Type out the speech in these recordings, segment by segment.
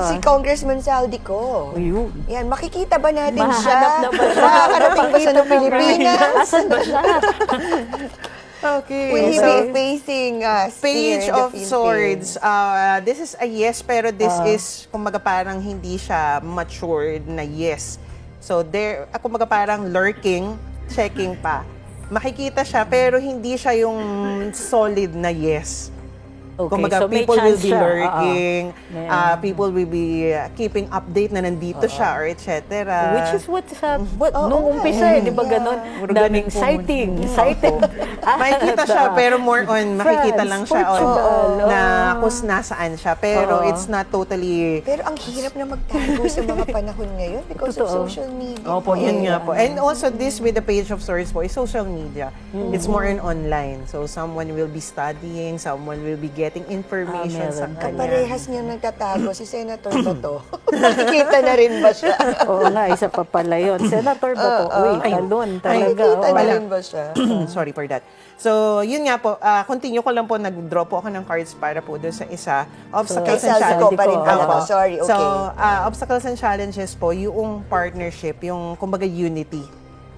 si Congressman Saldico. Ayun. Yan, makikita ba natin siya? Mahanap na ba siya? Makakarating ba siya ng Pilipinas? Asan ba siya? Okay. Will he so, be facing us Page here in the of Philippines? Swords. This is a yes, pero this is, kumbaga parang hindi siya matured na yes. So, kumbaga parang lurking, checking pa. Makikita siya, pero hindi siya yung solid na yes. Okay, Kumbaga, so may people will chance be siya. lurking, Meron. people will be keeping update na nandito siya, or etc. Which is what nung nga umpisa eh. di ba Yeah. ganon? Puro Daming ganun po. sighting, sighted. Makikita siya, pero more on, makikita France, lang siya Portugal, na kung nasaan siya. Pero it's not totally... Pero ang hirap na magtago sa mga panahon ngayon because of Totoo. social media. Opo, yun nga po. And also this with the Page of Swords po is social media. It's more in online. So someone will be studying, someone will be getting information sa meron. kanya. Parehas niya nagtatago si Senator Bato. Nakikita na rin ba siya? Oo nga, isa pa pala yun. Senator ba to? Uy, talon talaga. Nakikita oo. na rin ba siya? Sorry for that. So, yun nga po, continue ko lang po, nag-draw po ako ng cards para po doon sa isa. Obstacles Kay and Saldico challenges. pa rin pala Opo. to. Sorry, okay. So, obstacles and challenges po, yung partnership, yung kumbaga unity.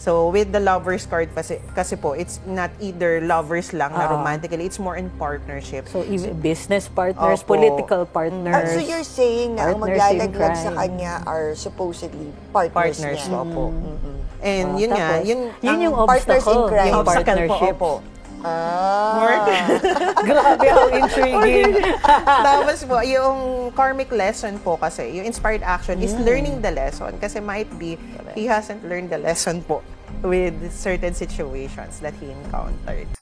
So, with the lovers card kasi po, it's not either lovers lang na romantically, it's more in partnership. So, even business partners, Opo. political partners. So you're saying na ang Partners in maglalaglag sa crime. kanya are supposedly partners Partners niya. po po. And yun nga, Tapos, yun, yun yung partners in obstacle. crime. Yung obstacle po, partnership. opo. Ah. Grabe, how intriguing. Tapos po, yung karmic lesson po kasi, yung inspired action is learning the lesson. Kasi might be, he hasn't learned the lesson po with certain situations that he encountered.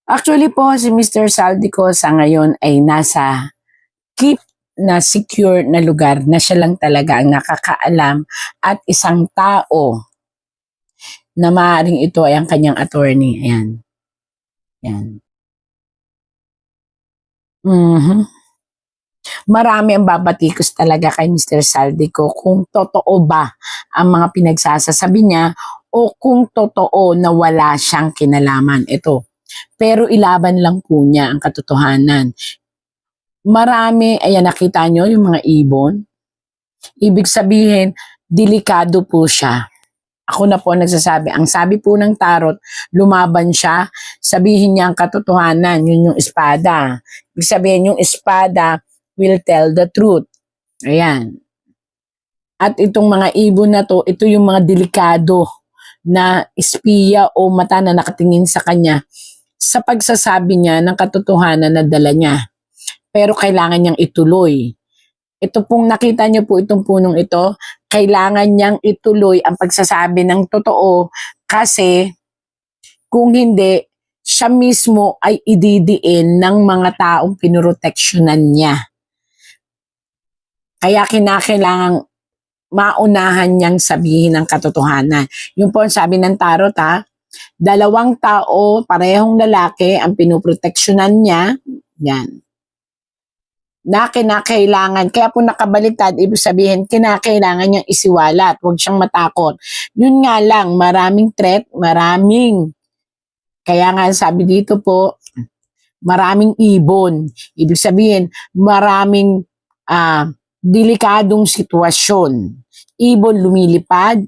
Actually po, si Mr. Saldico sa ngayon ay nasa keep na secure na lugar na siya lang talaga ang nakakaalam at isang tao na maaaring ito ay ang kanyang attorney. Ayan. Ayan. Marami ang babatikos talaga kay Mr. Saldico kung totoo ba ang mga pinagsasasabi niya o kung totoo na wala siyang kinalaman. Ito. Pero ilaban lang po niya ang katotohanan. Marami, ayan nakita nyo yung mga ibon. Ibig sabihin, delikado po siya. Ako na po nagsasabi, ang sabi po ng tarot, lumaban siya, sabihin niya ang katotohanan, yun yung espada. Ibig sabihin, yung espada will tell the truth. Ayan. At itong mga ibon na to, ito yung mga delikado na espiya o mata na nakatingin sa kanya sa pagsasabi niya ng katotohanan na dala niya. Pero kailangan niyang ituloy. Ito pong nakita niyo po itong punong ito, kailangan niyang ituloy ang pagsasabi ng totoo kasi kung hindi, siya mismo ay ididiin ng mga taong pinuroteksyonan niya. Kaya kinakailangang maunahan niyang sabihin ang katotohanan. Yung po ang sabi ng tarot dalawang tao, parehong lalaki ang pinuproteksyonan niya. Yan. Na kinakailangan, kaya po nakabaliktad, ibig sabihin, kinakailangan niyang isiwalat, huwag siyang matakot. Yun nga lang, maraming threat, kaya nga sabi dito po, maraming ibon. Ibig sabihin, maraming delikadong sitwasyon. Ibon lumilipad,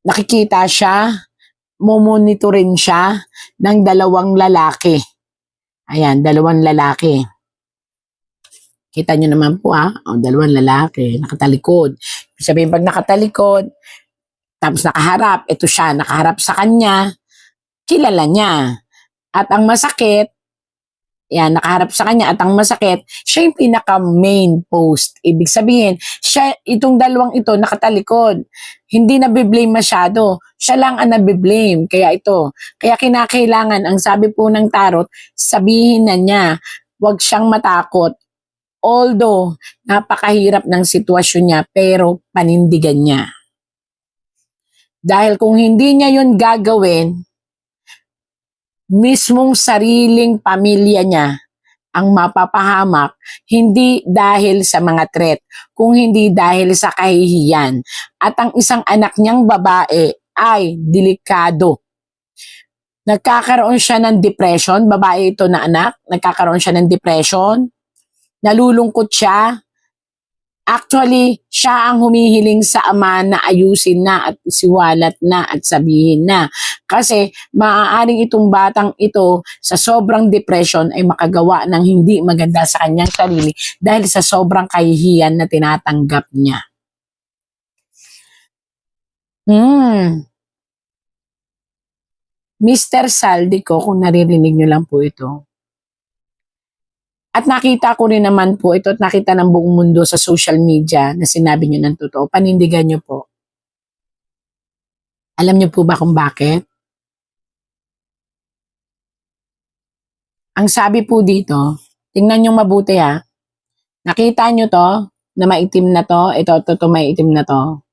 nakikita siya, mumonitorin siya ng dalawang lalaki. Ayan, dalawang lalaki. Kita nyo naman po dalawang lalaki, nakatalikod. Sabihin pag nakatalikod, tapos nakaharap, ito siya, nakaharap sa kanya, kilala niya. At ang masakit, yan, nakaharap sa kanya at ang masakit, siya yung pinaka-main post. Ibig sabihin, siya, itong dalawang ito, nakatalikod. Hindi nabiblame masyado. Siya lang ang nabiblame. Kaya ito. Kaya kinakailangan, ang sabi po ng tarot, sabihin na niya, huwag siyang matakot. Although, napakahirap ng sitwasyon niya, pero panindigan niya. Dahil kung hindi niya yun gagawin, mismong sariling pamilya niya ang mapapahamak, hindi dahil sa mga threat, kung hindi dahil sa kahihiyan. At ang isang anak niyang babae ay delikado. Nagkakaroon siya ng depression, babae ito na anak, nagkakaroon siya ng depression, nalulungkot siya. Actually, siya ang humihiling sa ama na ayusin na at isiwalat na at sabihin na. Kasi maaaring itong batang ito sa sobrang depression ay makagawa ng hindi maganda sa kanyang sarili dahil sa sobrang kahihiyan na tinatanggap niya. Mr. Saldico, kung naririnig nyo lang po ito. At nakita ko rin naman po ito at nakita ng buong mundo sa social media na sinabi nyo ng totoo. Panindigan nyo po. Alam nyo po ba kung bakit? Ang sabi po dito, tingnan nyo mabuti ha. Nakita nyo to, na maitim na to, ito maitim na to.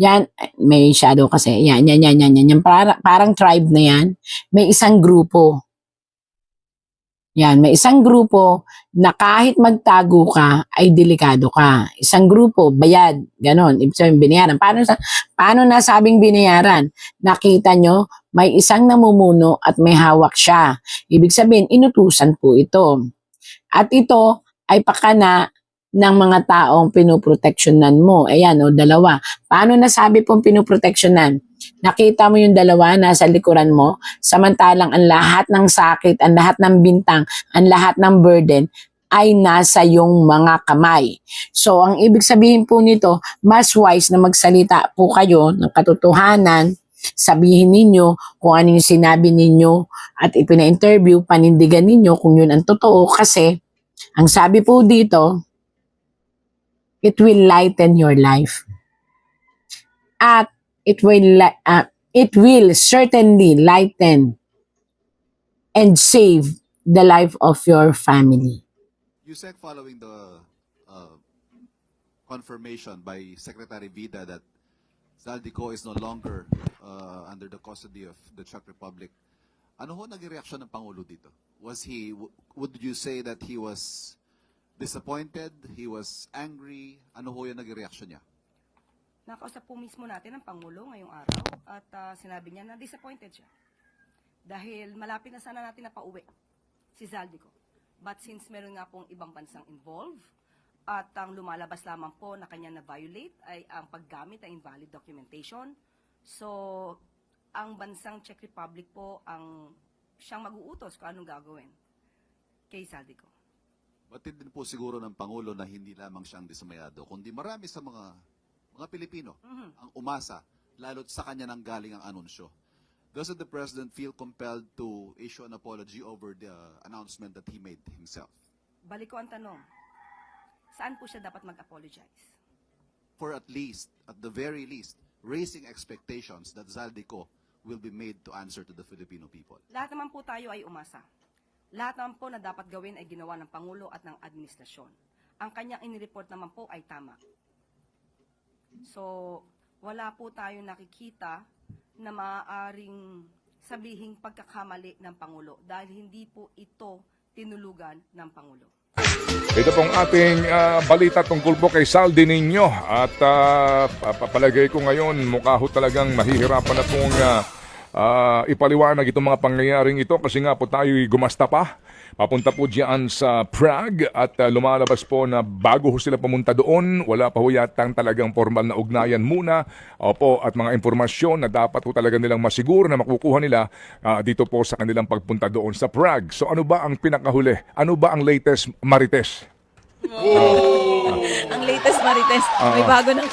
Yan, may shadow kasi. Yan. Parang tribe na yan. May isang grupo. Yan, may isang grupo na kahit magtago ka, ay delikado ka. Isang grupo, bayad, ganon. Ibig sabihin, binayaran. Paano nasabing binayaran? Nakita nyo, may isang namumuno at may hawak siya. Ibig sabihin, inutusan po ito. At ito ay pakana ng mga taong pinoproteksyonan mo. Ayan, dalawa. Paano nasabi pong pinoproteksyonan? Nakita mo yung dalawa nasa likuran mo, samantalang ang lahat ng sakit, ang lahat ng bintang, ang lahat ng burden ay nasa yung mga kamay. So, ang ibig sabihin po nito, mas wise na magsalita po kayo ng katotohanan, sabihin ninyo kung ano yung sinabi ninyo at ipina-interview, panindigan ninyo kung yun ang totoo kasi ang sabi po dito, it will lighten your life. At it will certainly lighten and save the life of your family. You said following the confirmation by Secretary Vida that Zaldico is no longer under the custody of the Czech Republic. Ano ho naging reaksyon ng Pangulo dito? Would you say that he was disappointed? He was angry? Ano ho yung naging reaksyon niya? Nakausap po mismo natin ang Pangulo ngayong araw at sinabi niya na disappointed siya. Dahil malapit na sana natin na pauwi si Zaldico. But since meron nga pong ibang bansang involved at ang lumalabas lamang po na kanya na-violate ay ang paggamit ng invalid documentation. So, ang bansang Czech Republic po ang siyang mag-uutos kung anong gagawin kay Zaldico. Batid din po siguro ng Pangulo na hindi lamang siyang dismayado, kundi marami sa mga Pilipino ang umasa, lalo't sa kanya nang galing ang anunsyo. Doesn't the President feel compelled to issue an apology over the announcement that he made himself? Balik ko ang tanong, saan po siya dapat mag-apologize? For at the very least, raising expectations that Zaldico will be made to answer to the Filipino people. Lahat naman po tayo ay umasa. Lahat naman po na dapat gawin ay ginawa ng Pangulo at ng administrasyon. Ang kanyang inireport naman po ay tama. So, wala po tayong nakikita na maaaring sabihing pagkakamali ng Pangulo dahil hindi po ito tinulugan ng Pangulo. Ito pong ating balita tungkol po kay Saldi Niño at papalagay ko ngayon mukha ho talagang mahihirapan na pong ipaliwanag itong mga pangyayaring ito kasi nga po tayo'y gumasta pa. Papunta po diyan sa Prague at lumalabas po na bago ho sila pumunta doon, wala pa ho yatang talagang formal na ugnayan muna. Opo, at mga impormasyon na dapat ho talaga nilang masiguro na makukuha nila dito po sa kanilang pagpunta doon sa Prague. So ano ba ang pinakahuli? Ano ba ang latest marites? Ang latest marites, may bago ng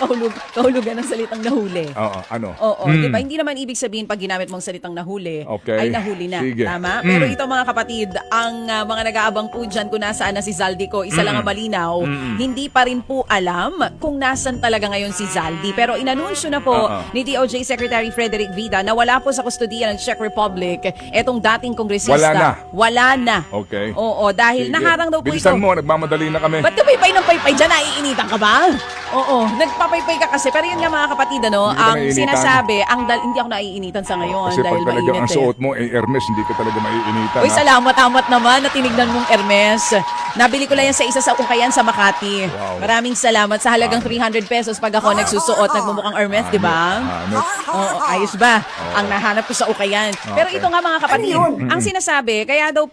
kahulugan ng salitang nahuli. Ano? Oo, di ba? Hindi naman ibig sabihin pag ginamit mong salitang nahuli, Okay. ay nahuli na. Sige. Tama? Pero ito mga kapatid, ang mga nag-aabang po dyan kung nasaan na si Zaldico, isa lang ang malinaw, hindi pa rin po alam kung nasan talaga ngayon si Zaldi. Pero inanunsyo na po ni DOJ Secretary Frederick Vida na wala po sa kustodiya ng Czech Republic etong dating kongresista. Wala na. Okay. Oo, dahil Sige. naharang daw po Bilisan ito. mo, nagmamadali na kami. Ba't ka paypay ng paypay dyan? Naiinitan ka ba? Oo, nagpapaypay ka kasi. Pero yun nga mga kapatid, ano, Hindi ka ang naiinitan? sinasabi, hindi ako naiinitan sa ngayon Kasi dahil pag talagang ang mainit suot mo ay Hermes, hindi ka talaga maiinitan. Uy, ha? salamat naman na tinignan mong Hermes. Nabili ko lang yan sa isa sa ukayan sa Makati. Wow. Maraming salamat sa halagang 300 pesos pag ako nagsusuot, nagmumukhang Hermes, di ba? Hanep. Oo, ayos ba? Ang nahanap ko sa ukayan. Pero Okay. ito nga mga kapatid, ang sinasabi, kaya daw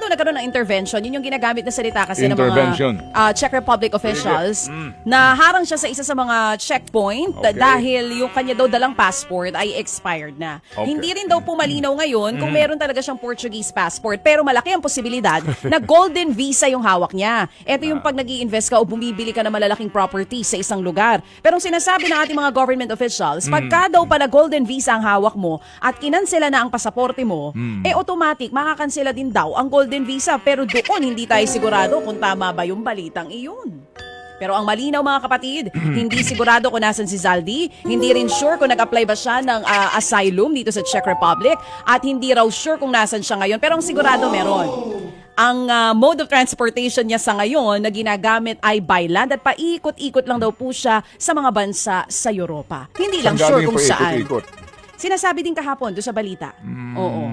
nagkaroon ng intervention, yun yung ginagamit na salita kasi ng Intervention. mga Czech Republic officials, na harang siya sa isa sa mga checkpoint Okay. dahil yung kanya daw dalang passport ay expired na. Okay. Hindi rin daw po malinaw ngayon kung meron talaga siyang Portuguese passport, pero malaki ang posibilidad na golden visa yung hawak niya. Ito yung pag nag-i-invest ka o bumibili ka ng malalaking property sa isang lugar. Pero ang sinasabi ng ating mga government officials, pagka daw pala golden visa ang hawak mo at kinansela na ang pasaporte mo, automatic makakansela din daw ang golden visa. Pero doon hindi tayo sigurado kung tama ba yung balitang iyon. Pero ang malinaw mga kapatid, hindi sigurado kung nasan si Zaldi, hindi rin sure kung nag-apply ba siya ng asylum dito sa Czech Republic, at hindi raw sure kung nasan siya ngayon. Pero ang sigurado meron. Ang mode of transportation niya sa ngayon na ginagamit ay by land at paikot-ikot lang daw po siya sa mga bansa sa Europa. Hindi lang Saan sure galing kung saan. paikot-ikot? Sinasabi din kahapon doon sa balita. Oo.